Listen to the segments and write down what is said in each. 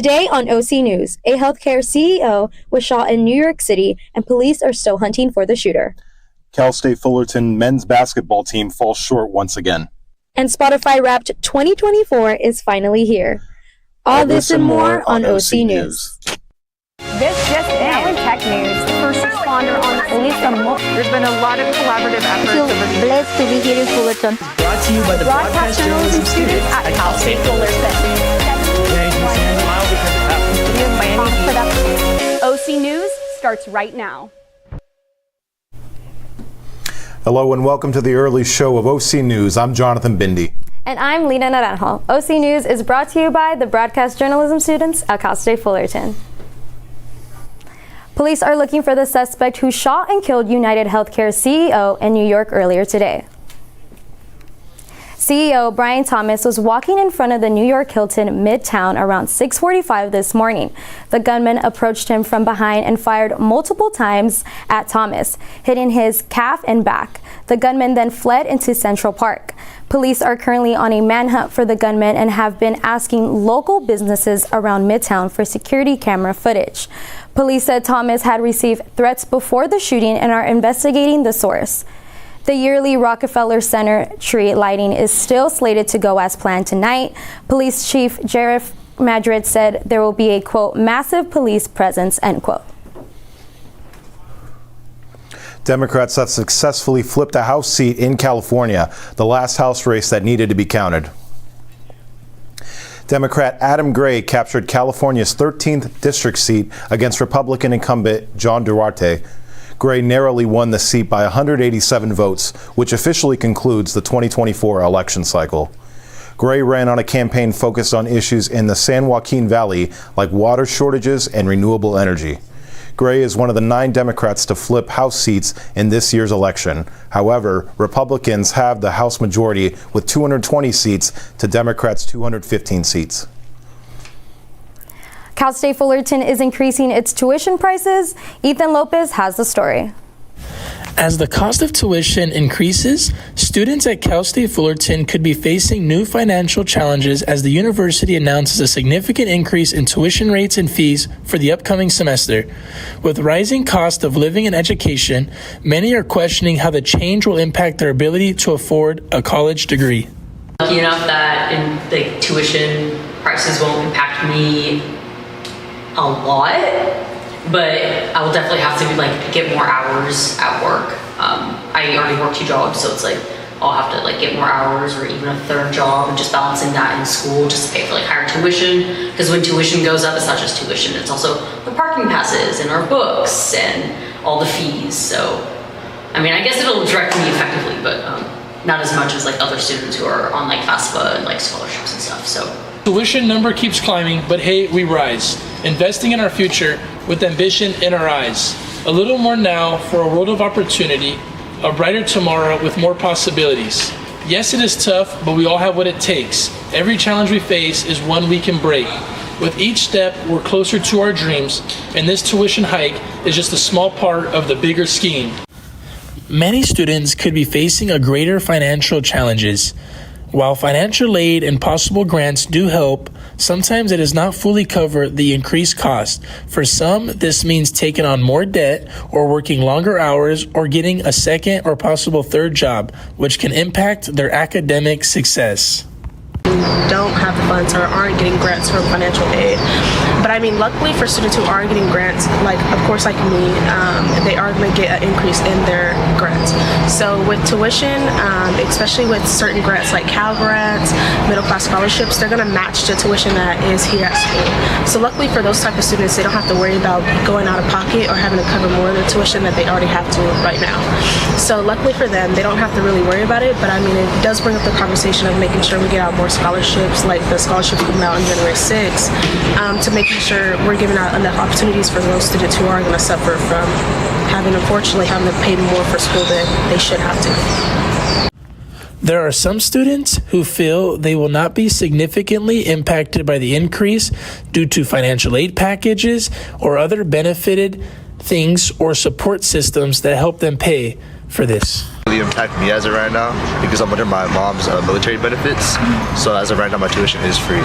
Today on OC News, a healthcare CEO was shot in New York City and police are still hunting for the shooter. Cal State Fullerton men's basketball team falls short once again. And Spotify Wrapped 2024 is finally here. All this and more on OC News. This just now in tech news. First responder on police. There's been a lot of collaborative efforts. We're blessed to be here in Fullerton. Brought to you by the broadcast journalism students at Cal State Fullerton. OC News starts right now. Hello and welcome to the early show of OC News. I'm Jonathan Bindi. And I'm Lina Naranjo. OC News is brought to you by the broadcast journalism students at Cal State Fullerton. Police are looking for the suspect who shot and killed United Healthcare CEO in New York earlier today. CEO Brian Thomas was walking in front of the New York Hilton Midtown around 6:45 this morning. The gunman approached him from behind and fired multiple times at Thomas, hitting his calf and back. The gunman then fled into Central Park. Police are currently on a manhunt for the gunman and have been asking local businesses around Midtown for security camera footage. Police said Thomas had received threats before the shooting and are investigating the source. The yearly Rockefeller Center tree lighting is still slated to go as planned tonight. Police Chief Sheriff Madrid said there will be a, quote, massive police presence, end quote. Democrats have successfully flipped a House seat in California, the last House race that needed to be counted. Democrat Adam Gray captured California's 13th district seat against Republican incumbent John Duarte. Gray narrowly won the seat by 187 votes, which officially concludes the 2024 election cycle. Gray ran on a campaign focused on issues in the San Joaquin Valley like water shortages and renewable energy. Gray is one of the 9 Democrats to flip House seats in this year's election. However, Republicans have the House majority with 220 seats to Democrats' 215 seats. Cal State Fullerton is increasing its tuition prices. Ethan Lopez has the story. As the cost of tuition increases, students at Cal State Fullerton could be facing new financial challenges as the university announces a significant increase in tuition rates and fees for the upcoming semester. With rising cost of living and education, many are questioning how the change will impact their ability to afford a college degree. Lucky enough that the tuition prices won't impact me a lot, but I will definitely have to get more hours at work. I already work 2 jobs, so it's I'll have to get more hours or even a 3rd job, and just balancing that in school just to pay for higher tuition. Because when tuition goes up, it's not just tuition, it's also the parking passes and our books and all the fees. So I mean, I guess it'll direct me effectively, but not as much as other students who are on FAFSA and scholarships and stuff. So Tuition number keeps climbing, but hey, we rise. Investing in our future with ambition in our eyes. A little more now for a world of opportunity, a brighter tomorrow with more possibilities. Yes, it is tough, but we all have what it takes. Every challenge we face is one we can break. With each step, we're closer to our dreams, and this tuition hike is just a small part of the bigger scheme. Many students could be facing a greater financial challenges. While financial aid and possible grants do help, sometimes it does not fully cover the increased cost. For some, this means taking on more debt or working longer hours or getting a 2nd or possible 3rd job, which can impact their academic success. Don't have the funds or aren't getting grants from financial aid. But I mean, luckily for students who are getting grants, of course like me, they are going to get an increase in their grants. So with tuition, especially with certain grants like Cal grants, middle class scholarships, they're going to match the tuition that is here at school. So luckily for those type of students, they don't have to worry about going out of pocket or having to cover more of the tuition that they already have to right now. So luckily for them, they don't have to really worry about it. But I mean, it does bring up the conversation of making sure we get out more scholarships, like the scholarships coming out on January 6th, to making sure we're giving out enough opportunities for those students who are going to suffer from unfortunately having to pay more for school than they should have to. There are some students who feel they will not be significantly impacted by the increase due to financial aid packages or other benefited things or support systems that help them pay for this. Really impact me as of right now because I'm under my mom's military benefits. So as of right now, my tuition is free.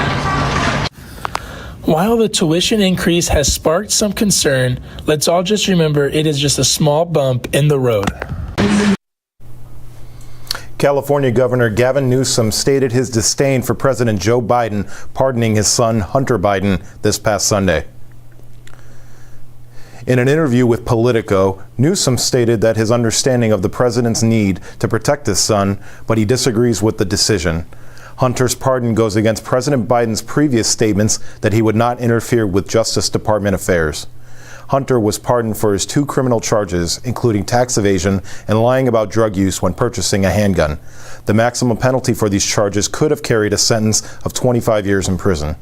While the tuition increase has sparked some concern, let's all just remember it is just a small bump in the road. California Governor Gavin Newsom stated his disdain for President Joe Biden pardoning his son Hunter Biden this past Sunday. In an interview with Politico, Newsom stated that his understanding of the president's need to protect his son, but he disagrees with the decision. Hunter's pardon goes against President Biden's previous statements that he would not interfere with Justice Department affairs. Hunter was pardoned for his 2 criminal charges, including tax evasion and lying about drug use when purchasing a handgun. The maximum penalty for these charges could have carried a sentence of 25 years in prison.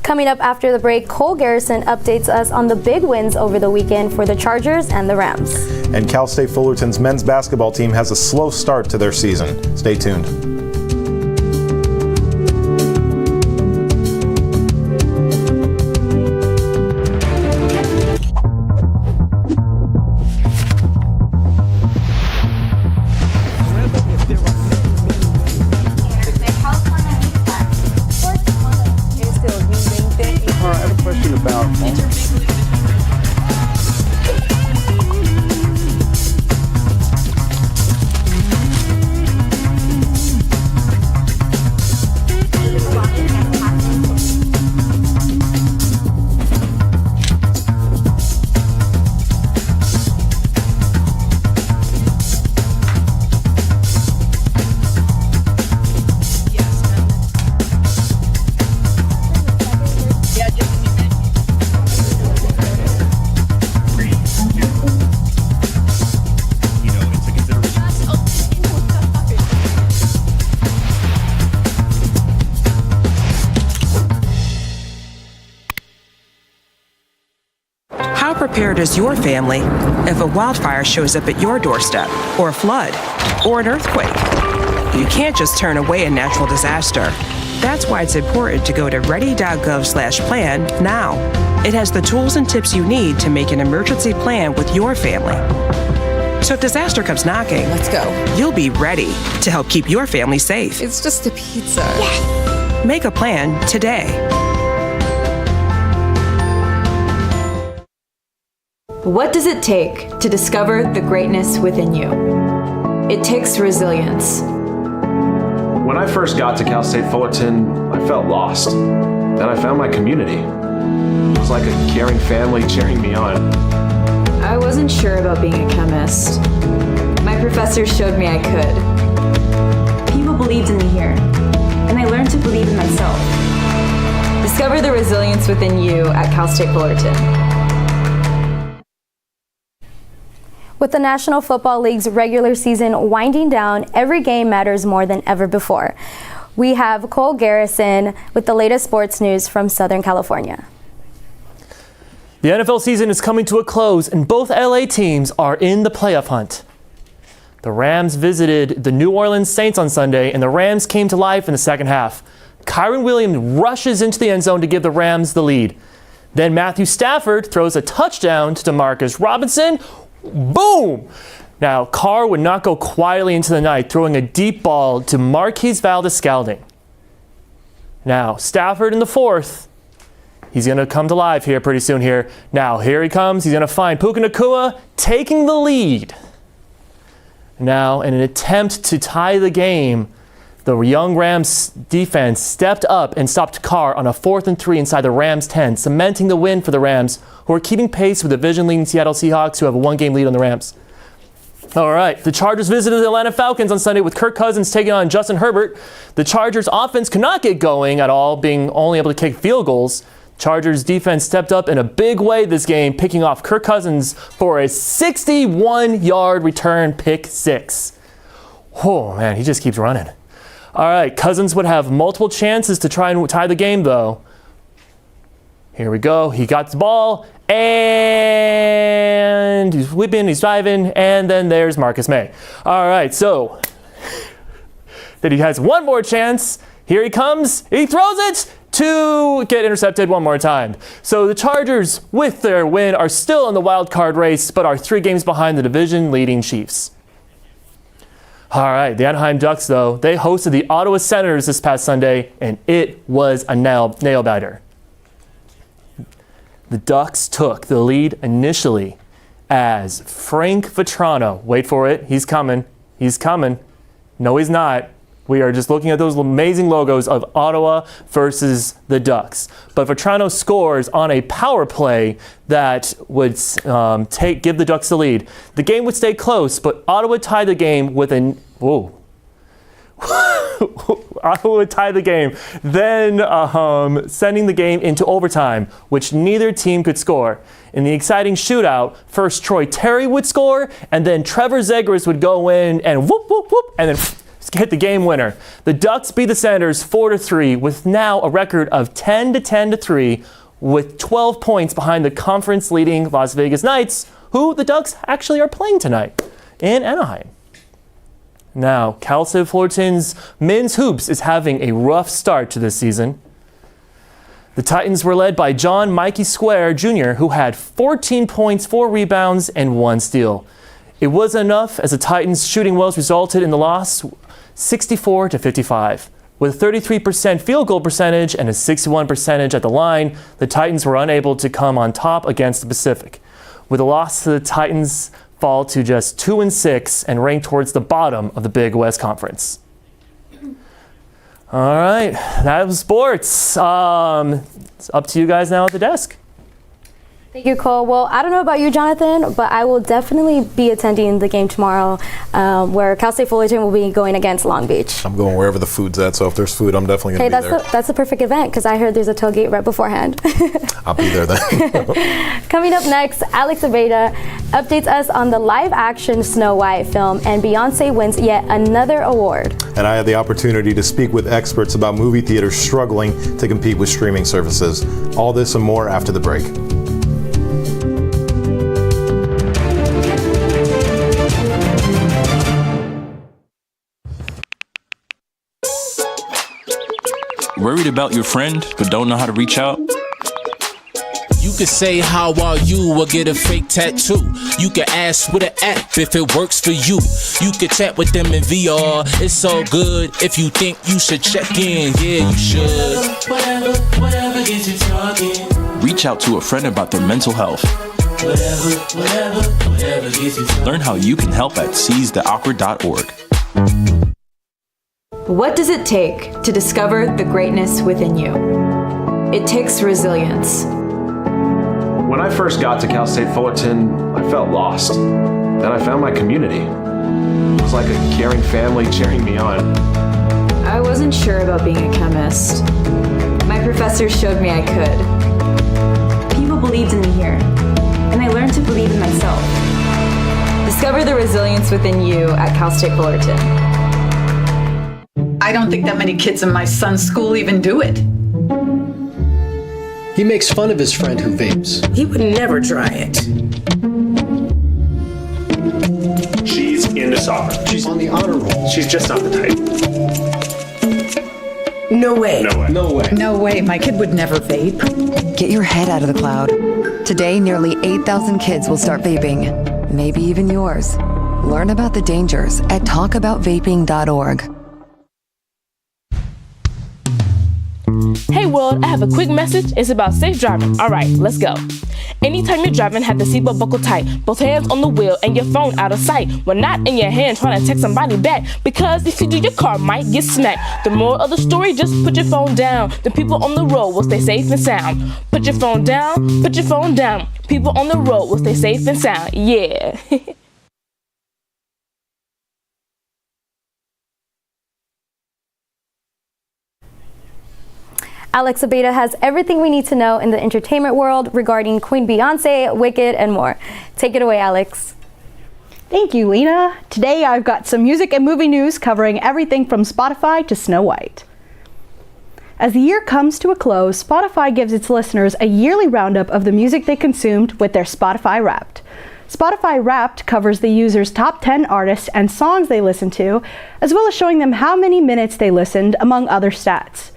Coming up after the break, Cole Garrison updates us on the big wins over the weekend for the Chargers and the Rams. And Cal State Fullerton's men's basketball team has a slow start to their season. Stay tuned. How prepared is your family if a wildfire shows up at your doorstep, or a flood, or an earthquake? You can't just turn away a natural disaster. That's why it's important to go to ready.gov/plan now. It has the tools and tips you need to make an emergency plan with your family. So if disaster comes knocking, let's go. You'll be ready to help keep your family safe. It's just a pizza. Yes! Make a plan today. What does it take to discover the greatness within you? It takes resilience. When I first got to Cal State Fullerton, I felt lost. Then I found my community. It was like a caring family cheering me on. I wasn't sure about being a chemist. My professors showed me I could. People believed in me here, and I learned to believe in myself. Discover the resilience within you at Cal State Fullerton. With the National Football League's regular season winding down, every game matters more than ever before. We have Cole Garrison with the latest sports news from Southern California. The NFL season is coming to a close, and both LA teams are in the playoff hunt. The Rams visited the New Orleans Saints on Sunday, and the Rams came to life in the second half. Kyron Williams rushes into the end zone to give the Rams the lead. Then Matthew Stafford throws a touchdown to Demarcus Robinson. Boom! Now, Carr would not go quietly into the night, throwing a deep ball to Marquise Valdes-Scantling. Now, Stafford in the fourth. He's going to come to life here pretty soon here. Now, here he comes. He's going to find Puka Nacua taking the lead. Now, in an attempt to tie the game, the young Rams defense stepped up and stopped Carr on a 4th and 3 inside the Rams 10, cementing the win for the Rams, who are keeping pace with division-leading Seattle Seahawks, who have a 1-game lead on the Rams. All right, the Chargers visited the Atlanta Falcons on Sunday with Kirk Cousins taking on Justin Herbert. The Chargers offense could not get going at all, being only able to kick field goals. Chargers defense stepped up in a big way this game, picking off Kirk Cousins for a 61-yard return pick six. Oh, man, he just keeps running. All right, Cousins would have multiple chances to try and tie the game, though. Here we go. He got the ball, and he's whipping, he's driving, and then there's Marcus May. All right, so then he has one more chance. Here he comes. He throws it to get intercepted one more time. So the Chargers, with their win, are still in the wild card race, but are 3 games behind the division-leading Chiefs. All right, the Anaheim Ducks, though, they hosted the Ottawa Senators this past Sunday, and it was a nail-biter. The Ducks took the lead initially as Frank Vetrano, wait for it, he's coming. No, he's not. We are just looking at those amazing logos of Ottawa versus the Ducks. But Vetrano scores on a power play that would give the Ducks the lead. The game would stay close, but Ottawa tied the game with Ottawa would tie the game, then sending the game into overtime, which neither team could score. In the exciting shootout, first Troy Terry would score, and then Trevor Zegras would go in and whoop, whoop, whoop, and then hit the game winner. The Ducks beat the Senators 4-3 with now a record of 10-3 with 12 points behind the conference leading Las Vegas Knights, who the Ducks actually are playing tonight in Anaheim. Now, Cal State Fullerton's men's hoops is having a rough start to this season. The Titans were led by John Mikey Square Jr., who had 14 points, 4 rebounds, and 1 steal. It was enough as the Titans' shooting woes resulted in the loss 64-55. With a 33% field goal percentage and a 61% at the line, the Titans were unable to come on top against the Pacific. With a loss to the Titans fall to just 2-6 and rank towards the bottom of the Big West Conference. All right, that was sports. It's up to you guys now at the desk. Thank you, Cole. Well, I don't know about you, Jonathan, but I will definitely be attending the game tomorrow where Cal State Fullerton will be going against Long Beach. I'm going wherever the food's at, so if there's food, I'm definitely going to be there. That's the perfect event because I heard there's a tailgate right beforehand. I'll be there then. Coming up next, Alex Abeda updates us on the live-action Snow White film, and Beyonce wins yet another award. And I had the opportunity to speak with experts about movie theaters struggling to compete with streaming services. All this and more after the break. Worried about your friend, but don't know how to reach out? You could say, how are you, or get a fake tattoo. You could ask with an app if it works for you. You could chat with them in VR, it's all good. If you think you should check in, yeah, you should. Whatever gets you talking. Reach out to a friend about their mental health. Whatever gets you talking. Learn how you can help at seizetheawkward.org. What does it take to discover the greatness within you? It takes resilience. When I first got to Cal State Fullerton, I felt lost. Then I found my community. It was like a caring family cheering me on. I wasn't sure about being a chemist. My professor showed me I could. People believed in me here, and I learned to believe in myself. Discover the resilience within you at Cal State Fullerton. I don't think that many kids in my son's school even do it. He makes fun of his friend who vapes. He would never try it. She's into soccer. She's on the honor roll. She's just not the type. No way. No way. No way. No way. My kid would never vape. Get your head out of the cloud. Today, nearly 8,000 kids will start vaping. Maybe even yours. Learn about the dangers at talkaboutvaping.org. Hey world, I have a quick message. It's about safe driving. Alright, let's go. Anytime you're driving, have the seatbelt buckled tight. Both hands on the wheel and your phone out of sight. When not in your hand trying to text somebody back. Because if you do, your car might get smacked. The moral of the story, just put your phone down. The people on the road will stay safe and sound. Put your phone down, put your phone down. People on the road will stay safe and sound. Yeah. Alex Abeda has everything we need to know in the entertainment world regarding Queen Beyonce, Wicked, and more. Take it away, Alex. Thank you, Lena. Today I've got some music and movie news covering everything from Spotify to Snow White. As the year comes to a close, Spotify gives its listeners a yearly roundup of the music they consumed with their Spotify Wrapped. Spotify Wrapped covers the user's top 10 artists and songs they listened to, as well as showing them how many minutes they listened, among other stats.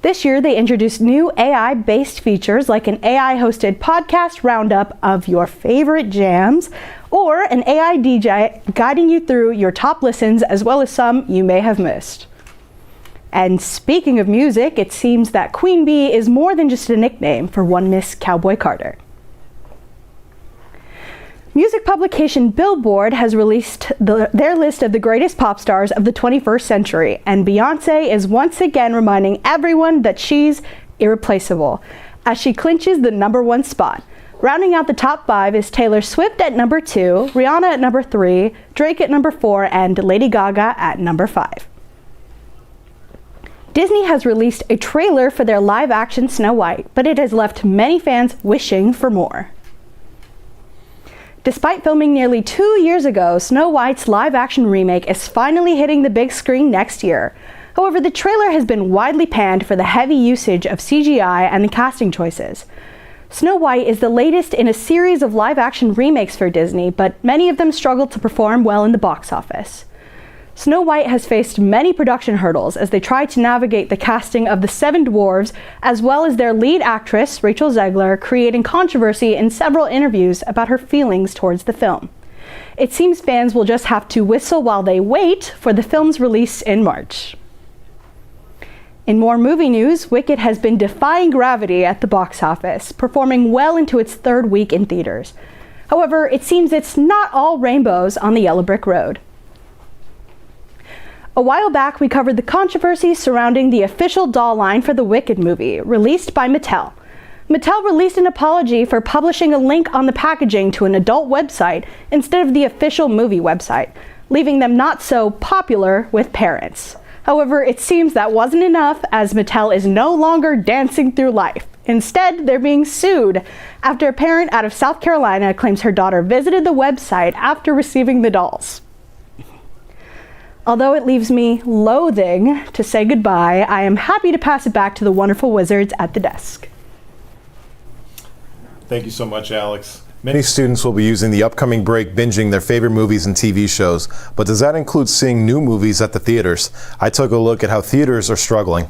This year, they introduced new AI-based features like an AI-hosted podcast roundup of your favorite jams, or an AI DJ guiding you through your top listens as well as some you may have missed. And speaking of music, it seems that Queen Bee is more than just a nickname for one Miss Cowboy Carter. Music publication Billboard has released their list of the greatest pop stars of the 21st century, and Beyoncé is once again reminding everyone that she's irreplaceable, as she clinches the #1 spot. Rounding out the top 5 is Taylor Swift at number 2, Rihanna at number 3, Drake at number 4, and Lady Gaga at number 5. Disney has released a trailer for their live-action Snow White, but it has left many fans wishing for more. Despite filming nearly 2 years ago, Snow White's live-action remake is finally hitting the big screen next year. However, the trailer has been widely panned for the heavy usage of CGI and the casting choices. Snow White is the latest in a series of live-action remakes for Disney, but many of them struggled to perform well in the box office. Snow White has faced many production hurdles as they try to navigate the casting of the 7 dwarves, as well as their lead actress, Rachel Zegler, creating controversy in several interviews about her feelings towards the film. It seems fans will just have to whistle while they wait for the film's release in March. In more movie news, Wicked has been defying gravity at the box office, performing well into its 3rd week in theaters. However, it seems it's not all rainbows on the yellow brick road. A while back, we covered the controversy surrounding the official doll line for the Wicked movie, released by Mattel. Mattel released an apology for publishing a link on the packaging to an adult website instead of the official movie website, leaving them not so popular with parents. However, it seems that wasn't enough, as Mattel is no longer dancing through life. Instead, they're being sued after a parent out of South Carolina claims her daughter visited the website after receiving the dolls. Although it leaves me loathing to say goodbye, I am happy to pass it back to the wonderful wizards at the desk. Thank you so much, Alex. Many students will be using the upcoming break binging their favorite movies and TV shows, but does that include seeing new movies at the theaters? I took a look at how theaters are struggling.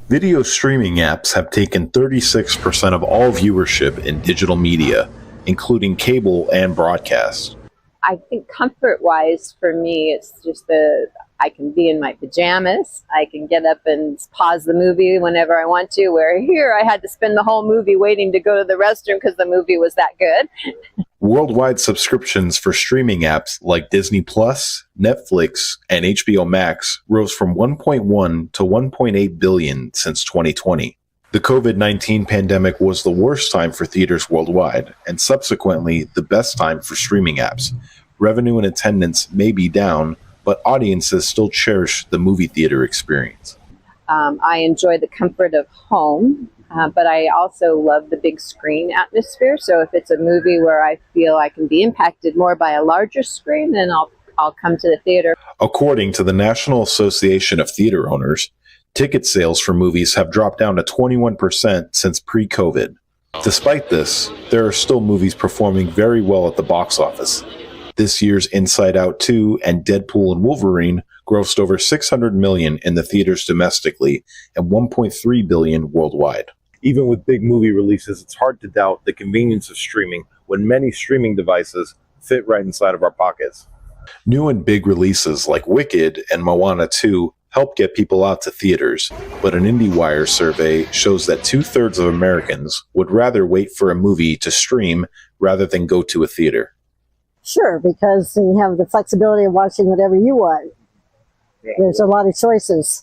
Video streaming apps have taken 36% of all viewership in digital media, including cable and broadcast. I think comfort-wise for me, it's just I can be in my pajamas. I can get up and pause the movie whenever I want to, where here I had to spend the whole movie waiting to go to the restroom because the movie was that good. Worldwide subscriptions for streaming apps like Disney Plus, Netflix, and HBO Max rose from 1.1 to 1.8 billion since 2020. The COVID-19 pandemic was the worst time for theaters worldwide, and subsequently the best time for streaming apps. Revenue and attendance may be down, but audiences still cherish the movie theater experience. I enjoy the comfort of home, but I also love the big screen atmosphere. So if it's a movie where I feel I can be impacted more by a larger screen, then I'll come to the theater. According to the National Association of Theater Owners, ticket sales for movies have dropped down to 21% since pre-COVID. Despite this, there are still movies performing very well at the box office. This year's Inside Out 2 and Deadpool and Wolverine grossed over $600 million in the theaters domestically and $1.3 billion worldwide. Even with big movie releases, it's hard to doubt the convenience of streaming when many streaming devices fit right inside of our pockets. New and big releases like Wicked and Moana 2 help get people out to theaters, but an IndieWire survey shows that 2/3 of Americans would rather wait for a movie to stream rather than go to a theater. Sure, because you have the flexibility of watching whatever you want. There's a lot of choices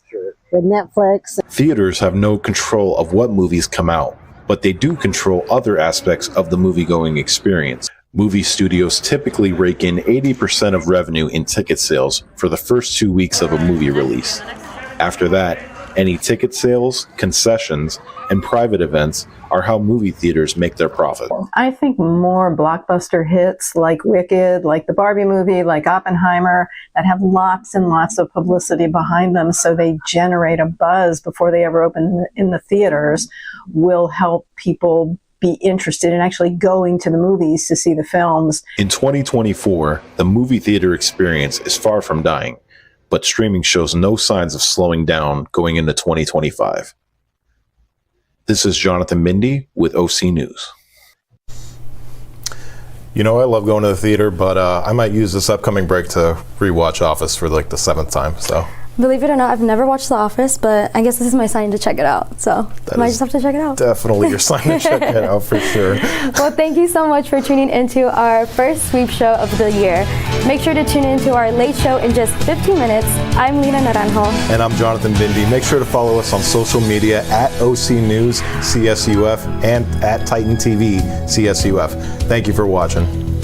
with Netflix. Theaters have no control of what movies come out, but they do control other aspects of the movie-going experience. Movie studios typically rake in 80% of revenue in ticket sales for the first 2 weeks of a movie release. After that, any ticket sales, concessions, and private events are how movie theaters make their profit. I think more blockbuster hits like Wicked, like the Barbie movie, like Oppenheimer, that have lots and lots of publicity behind them, so they generate a buzz before they ever open in the theaters, will help people be interested in actually going to the movies to see the films. In 2024, the movie theater experience is far from dying. but streaming shows no signs of slowing down going into 2025. This is Jonathan Mindy with OC News. You know, I love going to the theater, but I might use this upcoming break to rewatch Office for like the 7th time, so. Believe it or not, I've never watched The Office, but I guess this is my sign to check it out. So I might just have to check it out. Definitely your sign to check it out for sure. Well, thank you so much for tuning into our first sweep show of the year. Make sure to tune into our late show in just 15 minutes. I'm Lina Naranjo. And I'm Jonathan Bindi. Make sure to follow us on social media at OC News CSUF and at Titan TV CSUF. Thank you for watching.